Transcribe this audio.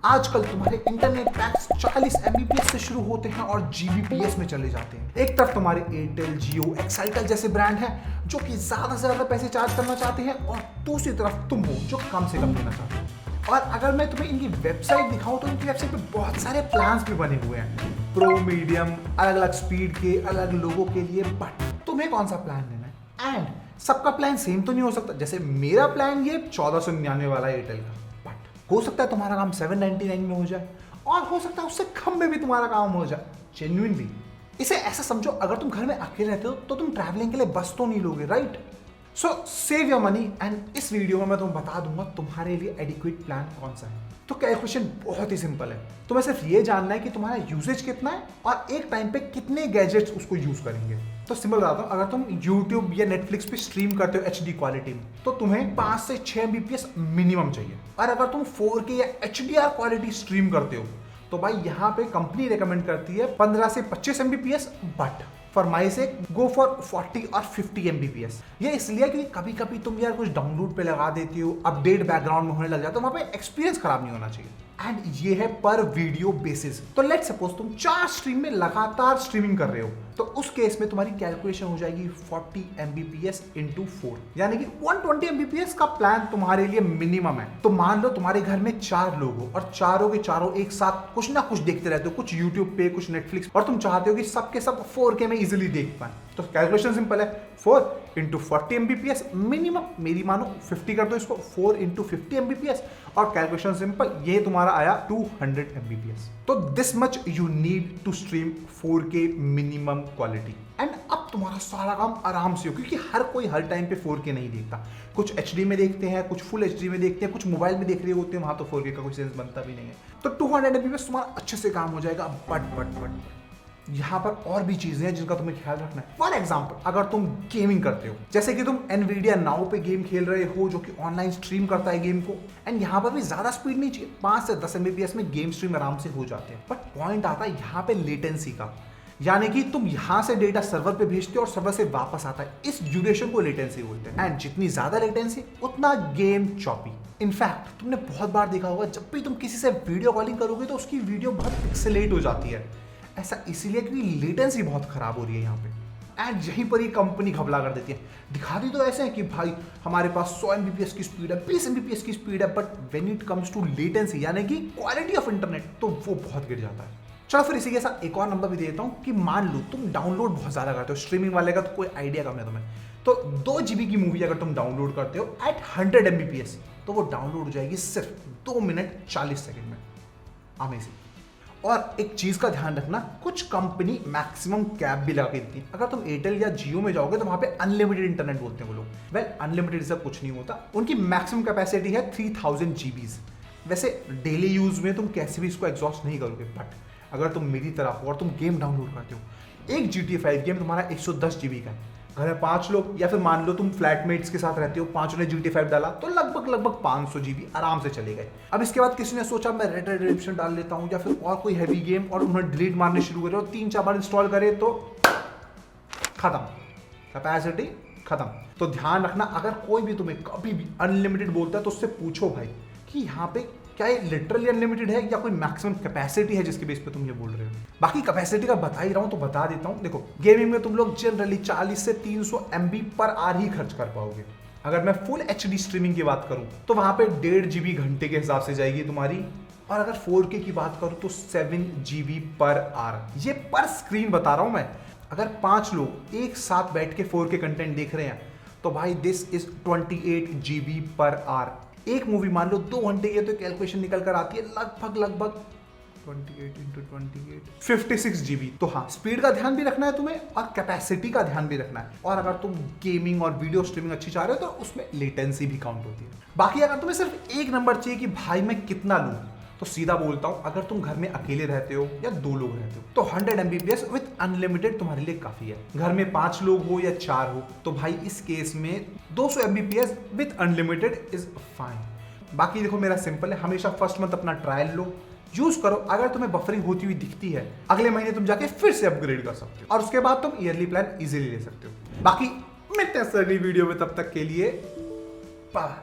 आजकल तुम्हारे internet PACS 40 Mbps से शुरू होते हैं और Gbps में चले जाते हैं। एक तरफ तुम्हारे एयरटेल, जियो, एक्साइटल जैसे ब्रांड हैं जो कि ज्यादा से ज्यादा पैसे चार्ज करना चाहते हैं, और दूसरी तरफ तुम हो जो कम से कम देना चाहते हो। और अगर मैं तुम्हें इनकी वेबसाइट दिखाऊं तो इनकी वेबसाइट पे बहुत सारे प्लान्स भी बने हुए हैं, प्रो, मीडियम, अलग अलग स्पीड के, अलग लोगों के लिए। बट तुम्हें कौन सा प्लान लेना है? एंड सबका प्लान सेम तो नहीं हो सकता। जैसे मेरा प्लान ये 1499 वाला है एयरटेल का, बट हो सकता है तुम्हारा काम 799 में हो जाए, और हो सकता है उससे कम में भी तुम्हारा काम हो जाए। जेन्युइनली इसे ऐसा समझो, अगर तुम घर में अकेले रहते हो तो तुम ट्रैवलिंग के लिए बस तो नहीं लोगे, right? So save your money, and इस वीडियो में मैं तुम्हें बता दूंगा तुम्हारे लिए एडिक्वेट प्लान कौन सा है। तो कैलकुलेशन बहुत ही सिंपल है, तुम्हें सिर्फ ये जानना है कि तुम्हारा यूसेज कितना है और एक टाइम पे कितने गैजेट्स उसको यूज करेंगे। तो सिंपल बताता हूँ, अगर तुम YouTube या Netflix पे स्ट्रीम करते हो HD क्वालिटी में, तो तुम्हें 5 से 6 Mbps मिनिमम चाहिए। और अगर तुम 4K या HDR क्वालिटी स्ट्रीम करते हो तो भाई यहाँ पे कंपनी रेकमेंड करती है 15 से 25 Mbps, बट फॉर माई से गो फॉर 40 और 50 Mbps। ये इसलिए क्योंकि कभी कभी तुम यार कुछ डाउनलोड पे लगा देती हो, अपडेट बैकग्राउंड में होने लग जाता है, तो वहाँ पे एक्सपीरियंस खराब नहीं होना चाहिए। एंड ये है पर वीडियो बेसिस। तो लेट सपोज तुम 4 स्ट्रीम में लगातार स्ट्रीमिंग कर रहे हो, तो उस केस में तुम्हारी कैलकुलेशन हो जाएगी 40 Mbps इंटू 4, यानी कि 120 Mbps का प्लान तुम्हारे लिए मिनिमम है। तो मान लो तुम्हारे घर में 4 लोग हो और चारों के चारों एक साथ कुछ ना कुछ देखते रहते हो, कुछ यूट्यूब पे, कुछ नेटफ्लिक्स, और तुम चाहते हो कि सबके सब 4K में इजिली देख पाए। तो कैलकुलेशन सिंपल है, 4 इंटू 40 Mbps मिनिमम, मेरी मानो 50 कर दो इसको, 4 इंटू 50 Mbps, और कैलकुलेशन सिंपल, ये तुम्हारा आया 200 Mbps। तो this much you need to stream 4K minimum quality. And अब तुम्हारा सारा काम आराम से हो, क्योंकि हर कोई हर टाइम पे 4K नहीं देखता। कुछ HD में देखते हैं, कुछ फुल HD में देखते हैं, कुछ मोबाइल में देख रहे होते हैं, वहां तो 4K का कोई सेंस बनता भी नहीं है। तो 200 Mbps तुम्हारा अच्छे से काम हो जाएगा। बट यहाँ पर और भी चीजें हैं जिनका तुम्हें ख्याल रखना है। फॉर एग्जाम्पल, अगर तुम गेमिंग करते हो, जैसे कि तुम Nvidia Now पे गेम खेल रहे हो जो कि ऑनलाइन स्ट्रीम करता है गेम को, एंड यहाँ पर भी ज्यादा स्पीड नहीं चाहिए, 5 से 10 Mbps में गेम स्ट्रीम आराम से हो जाते हैं। बट पॉइंट आता है यहाँ पे लेटेंसी का, यानी कि तुम यहाँ से डेटा सर्वर पे भेजते हो और सर्वर से वापस आता है, इस ड्यूरेशन को लेटेंसी बोलते हैं। एंड जितनी ज्यादा लेटेंसी उतना गेम चॉपी। इनफैक्ट तुमने बहुत बार देखा होगा, जब भी तुम किसी से वीडियो कॉलिंग करोगे तो उसकी वीडियो बहुत पिक्सेलेट हो जाती है। ऐसा इसीलिए क्योंकि लेटेंसी बहुत खराब हो रही है यहाँ पे। एंड यहीं पर ही कंपनी घबरा कर देती है, दिखाती तो ऐसे है कि भाई हमारे पास 100 Mbps की स्पीड है, 20 Mbps की स्पीड है, but when it comes to latency यानी कि क्वालिटी ऑफ इंटरनेट, तो वो बहुत गिर जाता है। चलो फिर इसी के साथ एक और नंबर भी दे देता हूँ कि मान लो तुम डाउनलोड बहुत ज्यादा करते हो, स्ट्रीमिंग वाले का तो कोई आइडिया कम है तुम्हें, तो 2 GB की मूवी अगर तुम डाउनलोड करते हो एट 100 Mbps, तो वो डाउनलोड हो जाएगी सिर्फ 2 मिनट 40 सेकेंड में। अमेजिंग। और एक चीज का ध्यान रखना, कुछ कंपनी मैक्सिमम कैप भी लगा के देती है। अगर तुम एयरटेल या जियो में जाओगे तो वहां पे अनलिमिटेड इंटरनेट बोलते हैं वो लोग। वेल अनलिमिटेड सब कुछ नहीं होता, उनकी मैक्सिमम कैपेसिटी है 3000 GB। वैसे डेली यूज में तुम कैसे भी इसको एग्जॉस्ट नहीं करोगे, बट अगर तुम मेरी तरह हो और तुम गेम डाउनलोड करते हो, एक GTA 5 गेम तुम्हारा 110 GB का है, घर में 5 लोग, या फिर मान लो तुम फ्लैटमेट्स के साथ रहते हो, 5 ने GTA 5 डाला, तो लगभग 500 GB आराम से चले गए। अब इसके बाद किसी ने सोचा मैं रेड डेड रिडेम्पशन डाल लेता हूँ या फिर और कोई हैवी गेम, और उन्होंने डिलीट मारने शुरू करे और 3-4 बार इंस्टॉल करे तो खत्म, कैपेसिटी खत्म। तो ध्यान रखना, अगर कोई भी तुम्हें कभी भी अनलिमिटेड बोलता है तो उससे पूछो भाई कि यहाँ पे क्या ये लिटरली अनलिमिटेड है या कोई मैक्सिमम कैपेसिटी है जिसके बेस पे तुम ये बोल रहे हो। बाकी कैपेसिटी का बता ही रहा हूं तो बता देता हूं। देखो गेमिंग में तुम लोग जनरली 40 से 300 MB पर आर ही खर्च कर पाओगे। अगर मैं फुल HD स्ट्रीमिंग की बात करूं तो वहां पे 1.5 GB घंटे के हिसाब से जाएगी तुम्हारी, और अगर 4K की बात करूं तो 7 GB पर आर। ये पर स्क्रीन बता रहा हूं मैं। अगर 5 लोग एक साथ बैठ के 4K कंटेंट देख रहे हैं तो भाई दिस इज 28 GB पर आर। एक मूवी मान लो 2 घंटे की, तो कैलकुलेशन निकल कर आती है लगभग 28 इंटू 28 56 GB। तो हाँ, स्पीड का ध्यान भी रखना है तुम्हें और कैपेसिटी का ध्यान भी रखना है। और अगर तुम गेमिंग और वीडियो स्ट्रीमिंग अच्छी चाह रहे हो तो उसमें लेटेंसी भी काउंट होती है। बाकी अगर तुम्हें सिर्फ एक नंबर चाहिए कि भाई मैं कितना लूं, तो सीधा बोलता हूं, अगर तुम घर में अकेले रहते हो या 2 लोग रहते हो तो 100 Mbps विद अनलिमिटेड तुम्हारे लिए काफी है। घर में 5 लोग हो या 4 हो तो भाई इस केस में 200 Mbps with unlimited is fine. बाकी देखो मेरा सिंपल है, हमेशा फर्स्ट मंथ अपना ट्रायल लो, यूज करो। अगर तुम्हें बफरिंग होती हुई दिखती है, अगले महीने तुम जाके फिर से अपग्रेड कर सकते हो, और उसके बाद तुम ईयरली प्लान इजीली ले सकते हो। बाकी मिलते हैं अगली वीडियो में, तब तक के लिए बाय।